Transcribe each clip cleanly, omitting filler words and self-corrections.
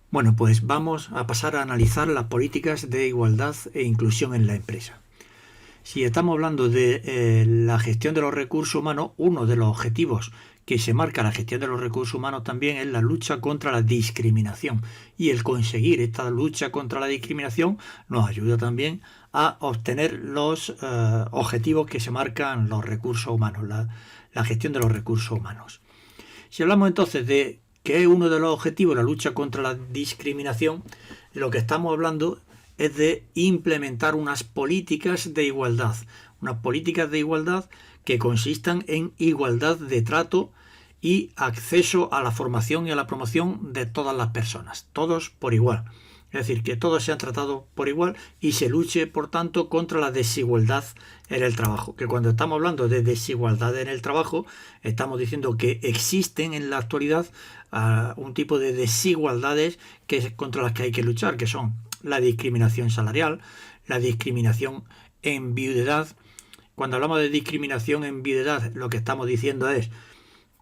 Bueno, pues vamos a pasar a analizar las políticas de igualdad e inclusión en la empresa. Si estamos hablando de la gestión de los recursos humanos, uno de los objetivos que se marca la gestión de los recursos humanos también es la lucha contra la discriminación. Y el conseguir esta lucha contra la discriminación nos ayuda también a obtener los objetivos que se marcan los recursos humanos, la gestión de los recursos humanos. Si hablamos entonces de que es uno de los objetivos la lucha contra la discriminación, lo que estamos hablando es de implementar unas políticas de igualdad. Unas políticas de igualdad que consistan en igualdad de trato y acceso a la formación y a la promoción de todas las personas, todos por igual. Es decir, que todos sean tratados por igual y se luche, por tanto, contra la desigualdad en el trabajo. Que cuando estamos hablando de desigualdad en el trabajo, estamos diciendo que existen en la actualidad un tipo de desigualdades contra las que hay que luchar, que son la discriminación salarial, la discriminación en viudedad. Cuando hablamos de discriminación en viudedad, lo que estamos diciendo es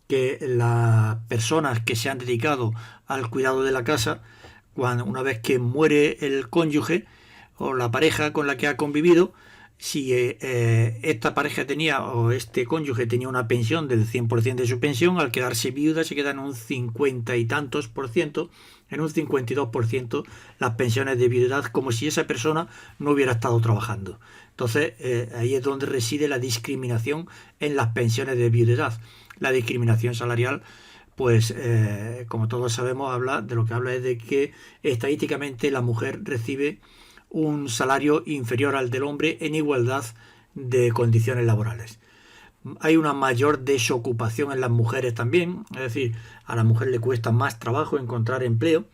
que las personas que se han dedicado al cuidado de la casa, una vez que muere el cónyuge o la pareja con la que ha convivido, si esta pareja tenía o este cónyuge tenía una pensión del 100% de su pensión, al quedarse viuda se queda en un 50 y tantos por ciento, en un 52% las pensiones de viudedad, como si esa persona no hubiera estado trabajando. Entonces ahí es donde reside la discriminación en las pensiones de viudedad. La discriminación salarial, pues como todos sabemos, lo que habla es de que estadísticamente la mujer recibe un salario inferior al del hombre en igualdad de condiciones laborales. Hay una mayor desocupación en las mujeres también, es decir, a la mujer le cuesta más trabajo encontrar empleo.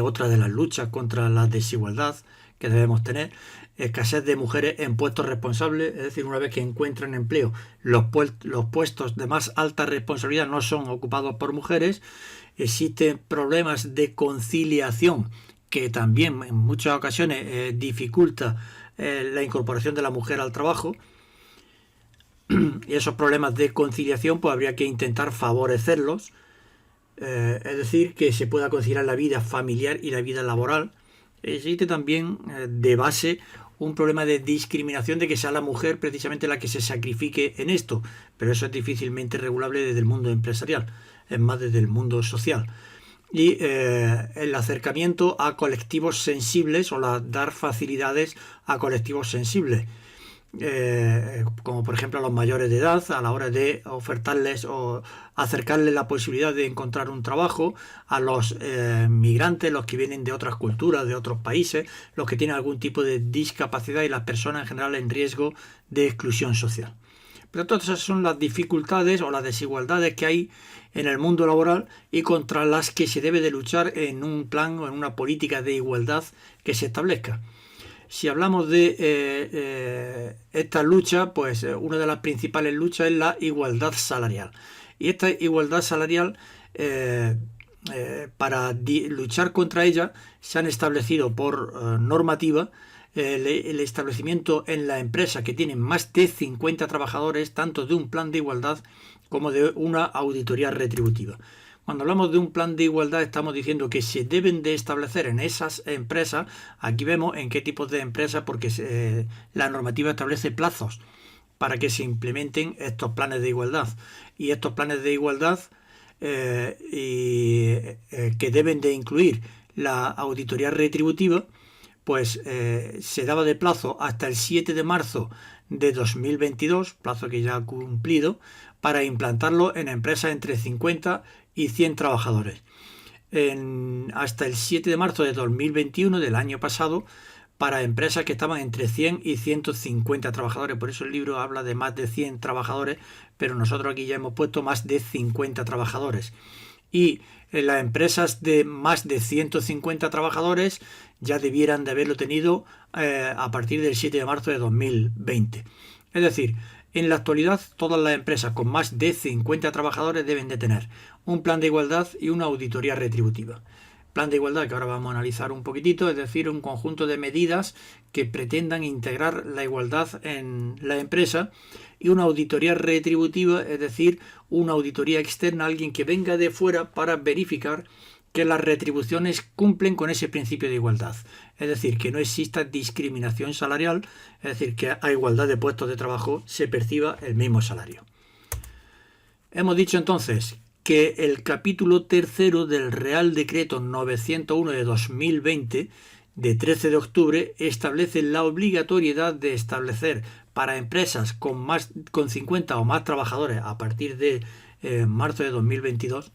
Otra de las luchas contra la desigualdad que debemos tener, escasez de mujeres en puestos responsables, es decir, una vez que encuentran empleo, los puestos de más alta responsabilidad no son ocupados por mujeres. Existen problemas de conciliación que también en muchas ocasiones dificulta la incorporación de la mujer al trabajo. Y esos problemas de conciliación pues habría que intentar favorecerlos, es decir, que se pueda conciliar la vida familiar y la vida laboral. Existe también de base un problema de discriminación de que sea la mujer precisamente la que se sacrifique en esto, pero eso es difícilmente regulable desde el mundo empresarial, es más desde el mundo social. Y el acercamiento a colectivos sensibles o dar facilidades a colectivos sensibles, como por ejemplo a los mayores de edad, a la hora de ofertarles o acercarles la posibilidad de encontrar un trabajo, a los migrantes, los que vienen de otras culturas, de otros países, los que tienen algún tipo de discapacidad y las personas en general en riesgo de exclusión social. Pero todas esas son las dificultades o las desigualdades que hay en el mundo laboral y contra las que se debe de luchar en un plan o en una política de igualdad que se establezca. Si hablamos de esta lucha, pues una de las principales luchas es la igualdad salarial. Y esta igualdad salarial, para luchar contra ella, se han establecido por normativa el establecimiento en la empresa que tienen más de 50 trabajadores, tanto de un plan de igualdad como de una auditoría retributiva. Cuando hablamos de un plan de igualdad estamos diciendo que se deben de establecer en esas empresas, aquí vemos en qué tipos de empresas, porque la normativa establece plazos para que se implementen estos planes de igualdad. Y estos planes de igualdad que deben de incluir la auditoría retributiva, pues se daba de plazo hasta el 7 de marzo de 2022, plazo que ya ha cumplido, para implantarlo en empresas entre 50 y 100 trabajadores. Hasta el 7 de marzo de 2021, del año pasado, para empresas que estaban entre 100 y 150 trabajadores. Por eso el libro habla de más de 100 trabajadores, pero nosotros aquí ya hemos puesto más de 50 trabajadores. Y las empresas de más de 150 trabajadores ya debieran de haberlo tenido a partir del 7 de marzo de 2020. Es decir, en la actualidad todas las empresas con más de 50 trabajadores deben de tener un plan de igualdad y una auditoría retributiva. Plan de igualdad que ahora vamos a analizar un poquitito, es decir, un conjunto de medidas que pretendan integrar la igualdad en la empresa, y una auditoría retributiva, es decir, una auditoría externa, alguien que venga de fuera para verificar que las retribuciones cumplen con ese principio de igualdad. Es decir, que no exista discriminación salarial, es decir, que a igualdad de puestos de trabajo se perciba el mismo salario. Hemos dicho entonces que el capítulo 3 del Real Decreto 901 de 2020, de 13 de octubre, establece la obligatoriedad de establecer para empresas con 50 o más trabajadores a partir de marzo de 2022,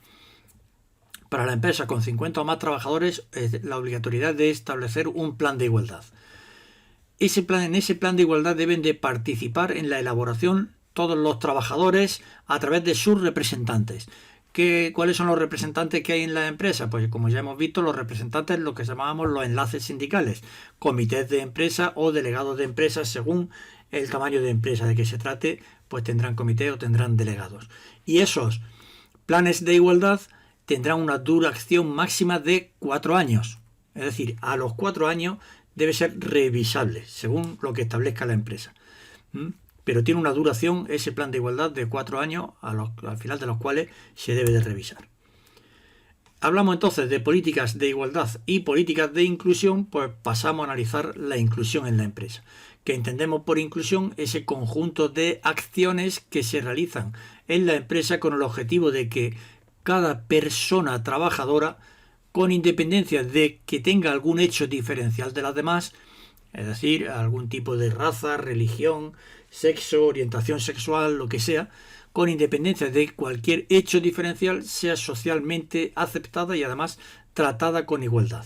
para la empresa con 50 o más trabajadores, la obligatoriedad de establecer un plan de igualdad. En ese plan de igualdad deben de participar en la elaboración todos los trabajadores a través de sus representantes. ¿Cuáles son los representantes que hay en la empresa? Pues como ya hemos visto, los representantes, lo que llamábamos los enlaces sindicales, comités de empresa o delegados de empresa, según el tamaño de empresa de que se trate, pues tendrán comité o tendrán delegados. Y esos planes de igualdad tendrán una duración máxima de 4 años. Es decir, a los 4 años debe ser revisable, según lo que establezca la empresa. Pero tiene una duración, ese plan de igualdad, de 4 años, al final de los cuales se debe de revisar. Hablamos entonces de políticas de igualdad y políticas de inclusión, pues pasamos a analizar la inclusión en la empresa. Que entendemos por inclusión ese conjunto de acciones que se realizan en la empresa con el objetivo de que cada persona trabajadora, con independencia de que tenga algún hecho diferencial de las demás, es decir, algún tipo de raza, religión, sexo, orientación sexual, lo que sea, con independencia de cualquier hecho diferencial, sea socialmente aceptada y además tratada con igualdad.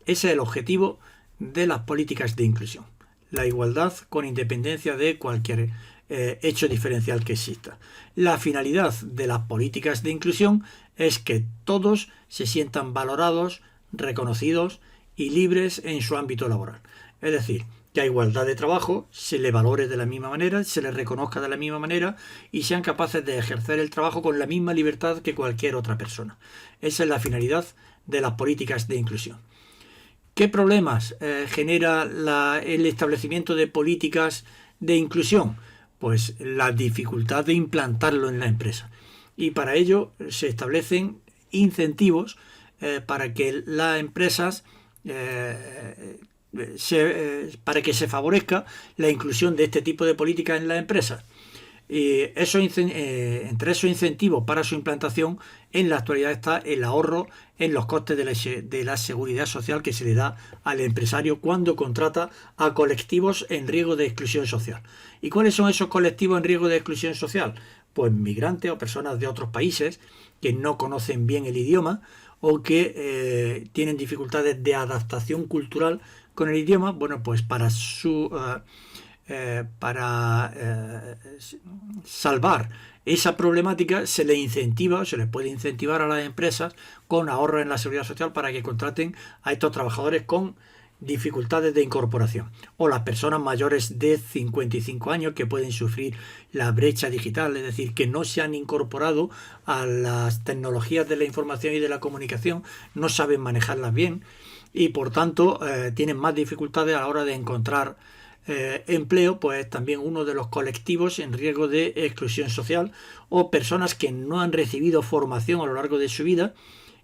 Ese es el objetivo de las políticas de inclusión. La igualdad con independencia de cualquier hecho diferencial que exista. La finalidad de las políticas de inclusión es que todos se sientan valorados, reconocidos y libres en su ámbito laboral. Es decir, que a igualdad de trabajo se le valore de la misma manera, se le reconozca de la misma manera y sean capaces de ejercer el trabajo con la misma libertad que cualquier otra persona. Esa es la finalidad de las políticas de inclusión. ¿Qué problemas genera el establecimiento de políticas de inclusión? Pues la dificultad de implantarlo en la empresa. Y para ello se establecen incentivos para que las empresas para que se favorezca la inclusión de este tipo de políticas en las empresas. Entre esos incentivos para su implantación, en la actualidad está el ahorro en los costes de la seguridad social que se le da al empresario cuando contrata a colectivos en riesgo de exclusión social. ¿Y cuáles son esos colectivos en riesgo de exclusión social? Pues migrantes o personas de otros países que no conocen bien el idioma o que tienen dificultades de adaptación cultural con el idioma. Bueno, pues para salvar esa problemática se le incentiva, se les puede incentivar a las empresas con ahorros en la seguridad social para que contraten a estos trabajadores con dificultades de incorporación, o las personas mayores de 55 años que pueden sufrir la brecha digital, es decir, que no se han incorporado a las tecnologías de la información y de la comunicación, no saben manejarlas bien y por tanto tienen más dificultades a la hora de encontrar empleo. Pues también uno de los colectivos en riesgo de exclusión social, o personas que no han recibido formación a lo largo de su vida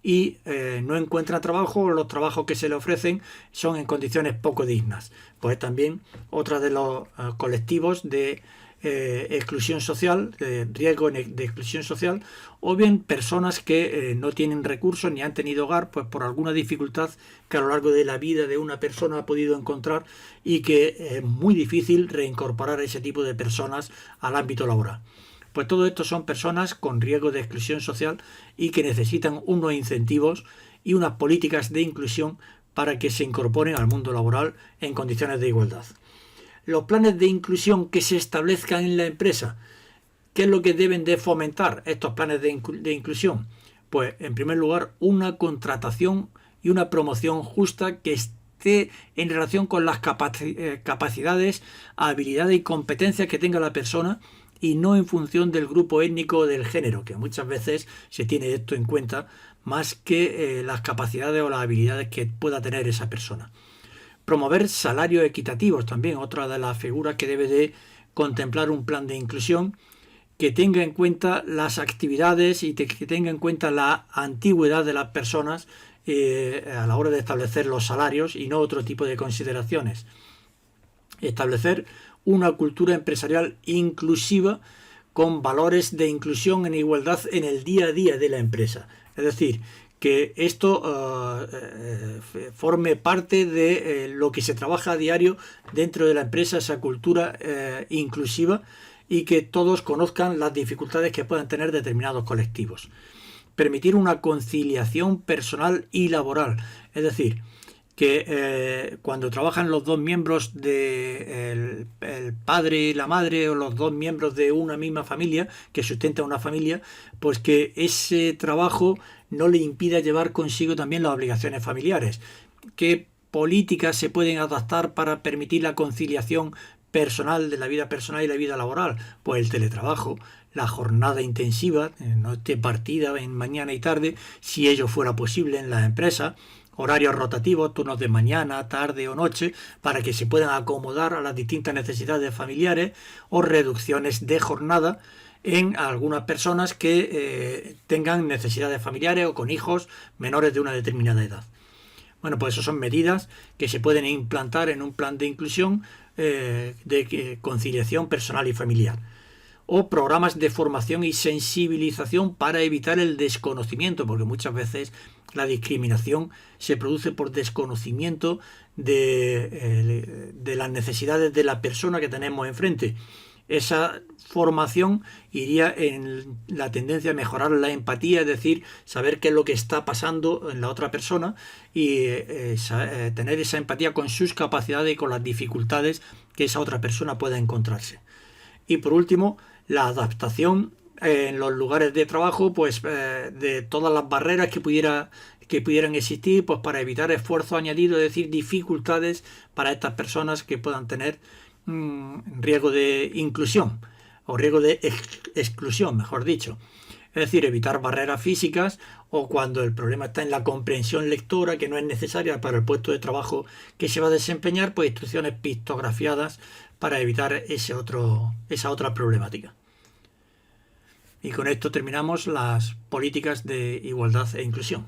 y no encuentran trabajo, o los trabajos que se le ofrecen son en condiciones poco dignas. Pues también otro de los colectivos de exclusión social, de riesgo de exclusión social, o bien personas que no tienen recursos ni han tenido hogar, pues por alguna dificultad que a lo largo de la vida de una persona ha podido encontrar y que es muy difícil reincorporar a ese tipo de personas al ámbito laboral. Pues todo esto son personas con riesgo de exclusión social y que necesitan unos incentivos y unas políticas de inclusión para que se incorporen al mundo laboral en condiciones de igualdad. Los planes de inclusión que se establezcan en la empresa, ¿qué es lo que deben de fomentar estos planes de inclusión? Pues en primer lugar, una contratación y una promoción justa que esté en relación con las capacidades, habilidades y competencias que tenga la persona, y no en función del grupo étnico o del género, que muchas veces se tiene esto en cuenta más que las capacidades o las habilidades que pueda tener esa persona. Promover salarios equitativos también, otra de las figuras que debe de contemplar un plan de inclusión, que tenga en cuenta las actividades y que tenga en cuenta la antigüedad de las personas a la hora de establecer los salarios y no otro tipo de consideraciones. Establecer una cultura empresarial inclusiva con valores de inclusión en igualdad en el día a día de la empresa. Es decir, que esto forme parte de lo que se trabaja a diario dentro de la empresa, esa cultura inclusiva, y que todos conozcan las dificultades que puedan tener determinados colectivos. Permitir una conciliación personal y laboral, es decir, que cuando trabajan los dos miembros el padre y la madre, o los dos miembros de una misma familia que sustenta una familia, pues que ese trabajo no le impida llevar consigo también las obligaciones familiares. ¿Qué políticas se pueden adaptar para permitir la conciliación personal de la vida personal y la vida laboral? Pues el teletrabajo, la jornada intensiva, no esté partida en mañana y tarde, si ello fuera posible en las empresas, horarios rotativos, turnos de mañana, tarde o noche, para que se puedan acomodar a las distintas necesidades familiares, o reducciones de jornada en algunas personas que tengan necesidades familiares o con hijos menores de una determinada edad. Bueno, pues eso son medidas que se pueden implantar en un plan de inclusión de conciliación personal y familiar. O programas de formación y sensibilización para evitar el desconocimiento, porque muchas veces la discriminación se produce por desconocimiento de las necesidades de la persona que tenemos enfrente. Esa formación iría en la tendencia a mejorar la empatía, es decir, saber qué es lo que está pasando en la otra persona y tener esa empatía con sus capacidades y con las dificultades que esa otra persona pueda encontrarse. Y por último, la adaptación en los lugares de trabajo, pues de todas las barreras que pudieran existir, pues para evitar esfuerzo añadido, es decir, dificultades para estas personas que puedan tener riesgo de inclusión o riesgo de exclusión, mejor dicho. Es decir, evitar barreras físicas, o cuando el problema está en la comprensión lectora, que no es necesaria para el puesto de trabajo que se va a desempeñar, pues instrucciones pictografiadas para evitar esa otra problemática. Y con esto terminamos las políticas de igualdad e inclusión.